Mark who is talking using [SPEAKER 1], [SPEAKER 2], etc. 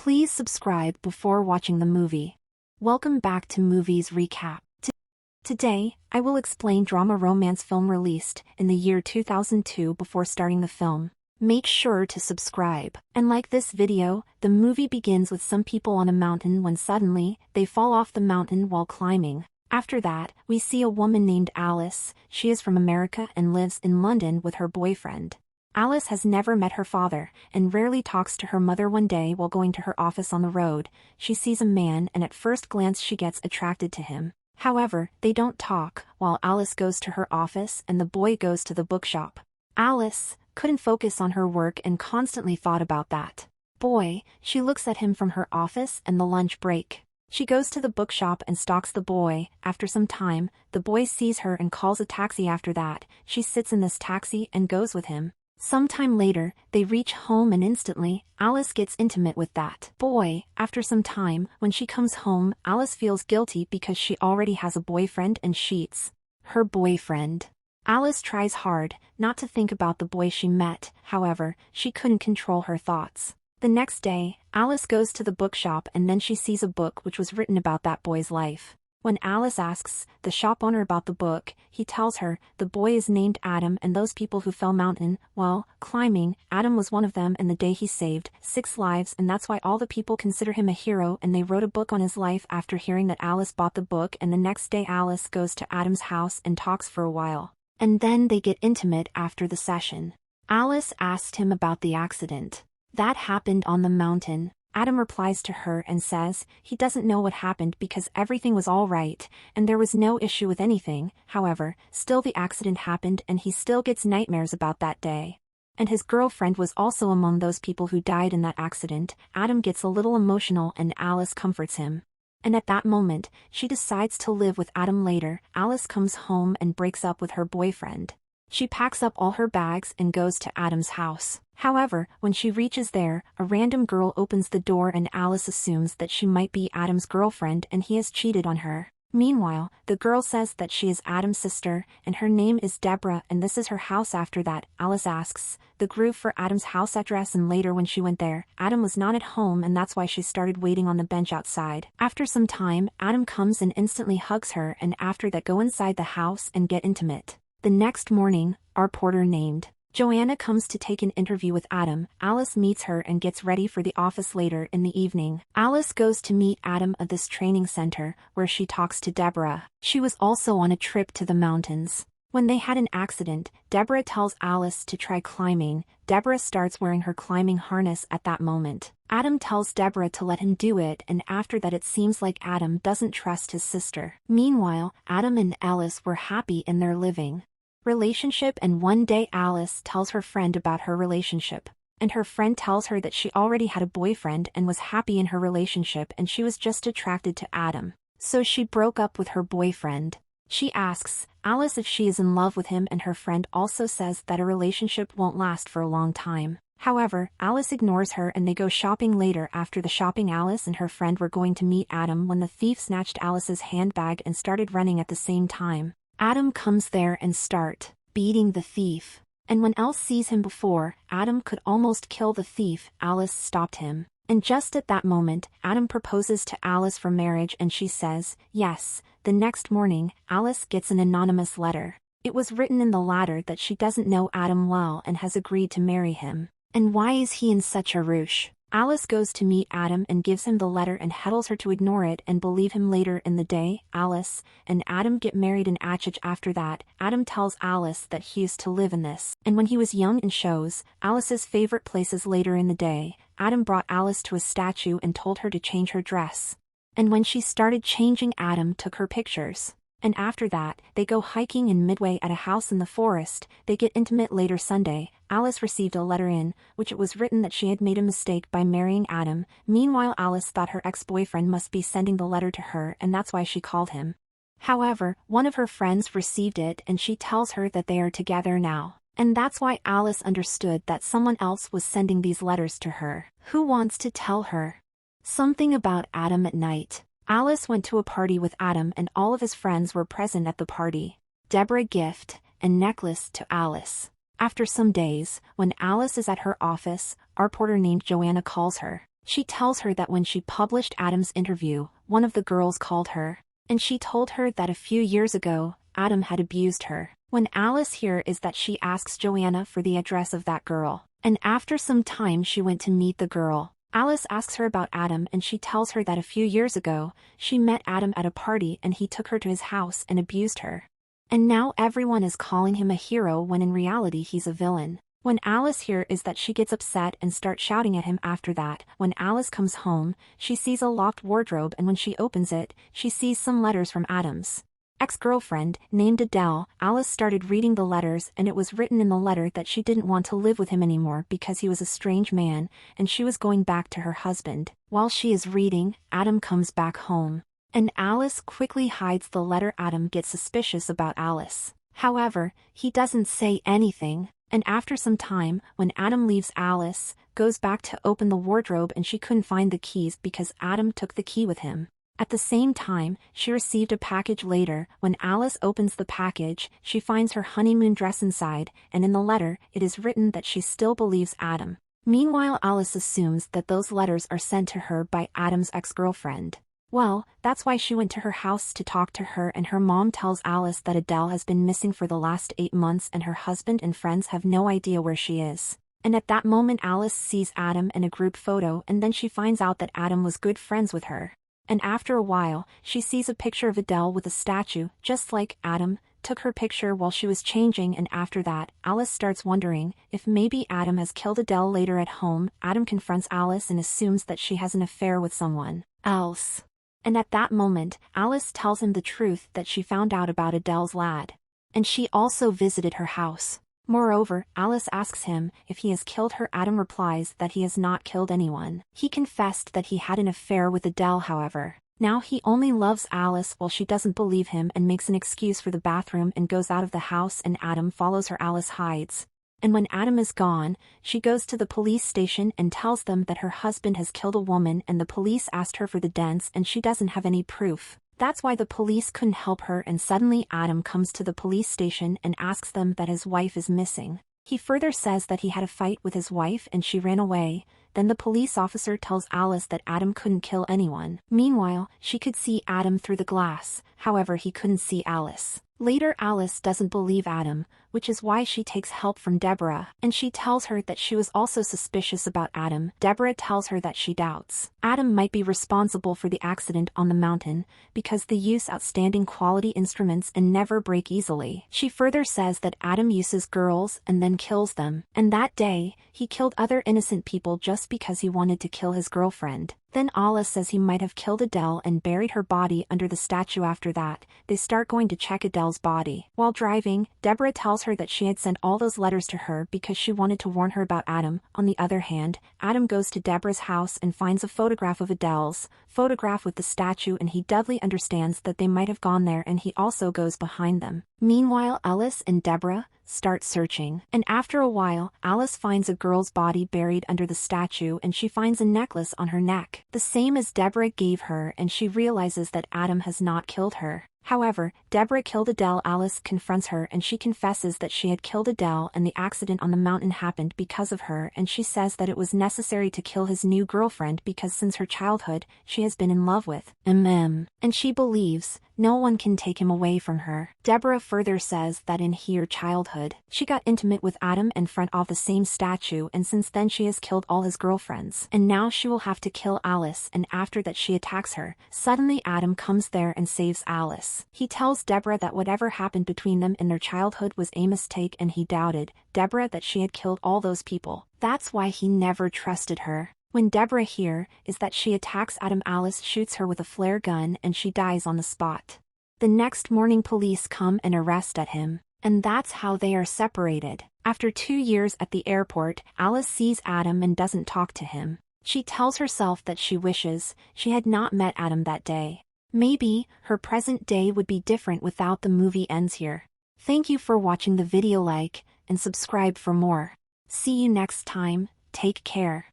[SPEAKER 1] Please subscribe before watching the movie. Welcome back to Movies Recap. Today, I will explain drama romance film released in the year 2002 before starting the film. Make sure to subscribe and like this video. The movie begins with some people on a mountain when suddenly, they fall off the mountain while climbing. After that, we see a woman named Alice. She is from America and lives in London with her boyfriend. Alice has never met her father, and rarely talks to her mother. One day while going to her office on the road, she sees a man and at first glance she gets attracted to him. However, they don't talk, while Alice goes to her office and the boy goes to the bookshop. Alice couldn't focus on her work and constantly thought about that boy. She looks at him from her office and the lunch break. She goes to the bookshop and stalks the boy. After some time, the boy sees her and calls a taxi. After that, she sits in this taxi and goes with him. Sometime later, they reach home and instantly, Alice gets intimate with that boy. After some time, when she comes home, Alice feels guilty because she already has a boyfriend and cheats her boyfriend. Alice tries hard not to think about the boy she met, however, she couldn't control her thoughts. The next day, Alice goes to the bookshop and then she sees a book which was written about that boy's life. When Alice asks the shop owner about the book, he tells her the boy is named Adam and those people who fell mountain while climbing, Adam was one of them, and the day he saved 6 lives, and that's why all the people consider him a hero, and they wrote a book on his life. After hearing that, Alice bought the book, and the next day Alice goes to Adam's house and talks for a while. And then they get intimate after the session. Alice asked him about the accident that happened on the mountain. Adam replies to her and says he doesn't know what happened because everything was all right, and there was no issue with anything. However, still the accident happened and he still gets nightmares about that day. And his girlfriend was also among those people who died in that accident. Adam gets a little emotional and Alice comforts him. And at that moment, she decides to live with Adam later. Alice comes home and breaks up with her boyfriend. She packs up all her bags and goes to Adam's house. However, when she reaches there, a random girl opens the door and Alice assumes that she might be Adam's girlfriend and he has cheated on her. Meanwhile, the girl says that she is Adam's sister and her name is Deborah and this is her house. After that, Alice asks the group for Adam's house address, and later when she went there, Adam was not at home and that's why she started waiting on the bench outside. After some time, Adam comes and instantly hugs her, and after that go inside the house and get intimate. The next morning, our porter named Joanna comes to take an interview with Adam. Alice meets her and gets ready for the office. Later in the evening, Alice goes to meet Adam at this training center, where she talks to Deborah. She was also on a trip to the mountains. When they had an accident, Deborah tells Alice to try climbing. Deborah starts wearing her climbing harness at that moment. Adam tells Deborah to let him do it, and after that it seems like Adam doesn't trust his sister. Meanwhile, Adam and Alice were happy in their living relationship, and one day Alice tells her friend about her relationship. And her friend tells her that she already had a boyfriend and was happy in her relationship and she was just attracted to Adam. So she broke up with her boyfriend. She asks Alice if she is in love with him, and her friend also says that a relationship won't last for a long time. However, Alice ignores her and they go shopping. Later, after the shopping, Alice and her friend were going to meet Adam when the thief snatched Alice's handbag and started running at the same time. Adam comes there and start beating the thief. And when Alice sees him before Adam could almost kill the thief, Alice stopped him. And just at that moment, Adam proposes to Alice for marriage and she says yes. The next morning, Alice gets an anonymous letter. It was written in the letter that she doesn't know Adam well and has agreed to marry him. And why is he in such a rush? Alice goes to meet Adam and gives him the letter and tells her to ignore it and believe him. Later in the day, Alice and Adam get married in Achich. After that, Adam tells Alice that he used to live in this, and when he was young, and shows Alice's favorite places. Later in the day, Adam brought Alice to a statue and told her to change her dress. And when she started changing, Adam took her pictures. And after that, they go hiking in midway at a house in the forest. They get intimate. Later Sunday, Alice received a letter in which it was written that she had made a mistake by marrying Adam. Meanwhile, Alice thought her ex-boyfriend must be sending the letter to her and that's why she called him. However, one of her friends received it and she tells her that they are together now. And that's why Alice understood that someone else was sending these letters to her. Who wants to tell her something about Adam at night? Alice went to a party with Adam and all of his friends were present at the party. Deborah gift a necklace to Alice. After some days, when Alice is at her office, our porter named Joanna calls her. She tells her that when she published Adam's interview, one of the girls called her, and she told her that a few years ago, Adam had abused her. When Alice here is that she asks Joanna for the address of that girl, and after some time she went to meet the girl. Alice asks her about Adam and she tells her that a few years ago, she met Adam at a party and he took her to his house and abused her. And now everyone is calling him a hero when in reality he's a villain. When Alice here is that she gets upset and starts shouting at him after that. When Alice comes home, she sees a locked wardrobe and when she opens it, she sees some letters from Adam's ex-girlfriend, named Adele. Alice started reading the letters and it was written in the letter that she didn't want to live with him anymore because he was a strange man, and she was going back to her husband. While she is reading, Adam comes back home, and Alice quickly hides the letter. Adam gets suspicious about Alice. However, he doesn't say anything, and after some time, when Adam leaves, Alice goes back to open the wardrobe and she couldn't find the keys because Adam took the key with him. At the same time, she received a package later. When Alice opens the package, she finds her honeymoon dress inside, and in the letter, it is written that she still believes Adam. Meanwhile, Alice assumes that those letters are sent to her by Adam's ex-girlfriend. Well, that's why she went to her house to talk to her, and her mom tells Alice that Adele has been missing for the last 8 months and her husband and friends have no idea where she is. And at that moment Alice sees Adam in a group photo, and then she finds out that Adam was good friends with her. And after a while, she sees a picture of Adele with a statue, just like Adam took her picture while she was changing, and after that, Alice starts wondering if maybe Adam has killed Adele. Later at home, Adam confronts Alice and assumes that she has an affair with someone else. And at that moment, Alice tells him the truth that she found out about Adele's lad. And she also visited her house. Moreover, Alice asks him if he has killed her. Adam replies that he has not killed anyone. He confessed that he had an affair with Adele, however. Now he only loves Alice while she doesn't believe him and makes an excuse for the bathroom and goes out of the house, and Adam follows her. Alice hides. And when Adam is gone, she goes to the police station and tells them that her husband has killed a woman, and the police asked her for the dents and she doesn't have any proof. That's why the police couldn't help her, and suddenly Adam comes to the police station and asks them that his wife is missing. He further says that he had a fight with his wife and she ran away. Then the police officer tells Alice that Adam couldn't kill anyone. Meanwhile, she could see Adam through the glass, however he couldn't see Alice. Later, Alice doesn't believe Adam, which is why she takes help from Deborah, and she tells her that she was also suspicious about Adam. Deborah tells her that she doubts Adam might be responsible for the accident on the mountain because they use outstanding quality instruments and never break easily. She further says that Adam uses girls and then kills them, and that day, he killed other innocent people just because he wanted to kill his girlfriend. Then Alice says he might have killed Adele and buried her body under the statue. After that, they start going to check Adele's body. While driving, Deborah tells her that she had sent all those letters to her because she wanted to warn her about Adam. On the other hand, Adam goes to Deborah's house and finds a photograph of Adele's photograph with the statue, and he doubly understands that they might have gone there, and he also goes behind them. Meanwhile, Alice and Deborah start searching, and after a while, Alice finds a girl's body buried under the statue, and she finds a necklace on her neck, the same as Deborah gave her, and she realizes that Adam has not killed her. However, Deborah killed Adele. Alice confronts her and she confesses that she had killed Adele and the accident on the mountain happened because of her, and she says that it was necessary to kill his new girlfriend because since her childhood, she has been in love with him, and she believes no one can take him away from her. Deborah further says that in her childhood, she got intimate with Adam in front of the same statue, and since then she has killed all his girlfriends, and now she will have to kill Alice, and after that she attacks her. Suddenly Adam comes there and saves Alice. He tells Deborah that whatever happened between them in their childhood was a mistake, and he doubted Deborah that she had killed all those people. That's why he never trusted her. When Deborah here is that she attacks Adam, Alice shoots her with a flare gun and she dies on the spot. The next morning police come and arrest him, and that's how they are separated. After 2 years at the airport, Alice sees Adam and doesn't talk to him. She tells herself that she wishes she had not met Adam that day. Maybe her present day would be different without. The movie ends here. Thank you for watching the video. Like and subscribe for more. See you next time. Take care.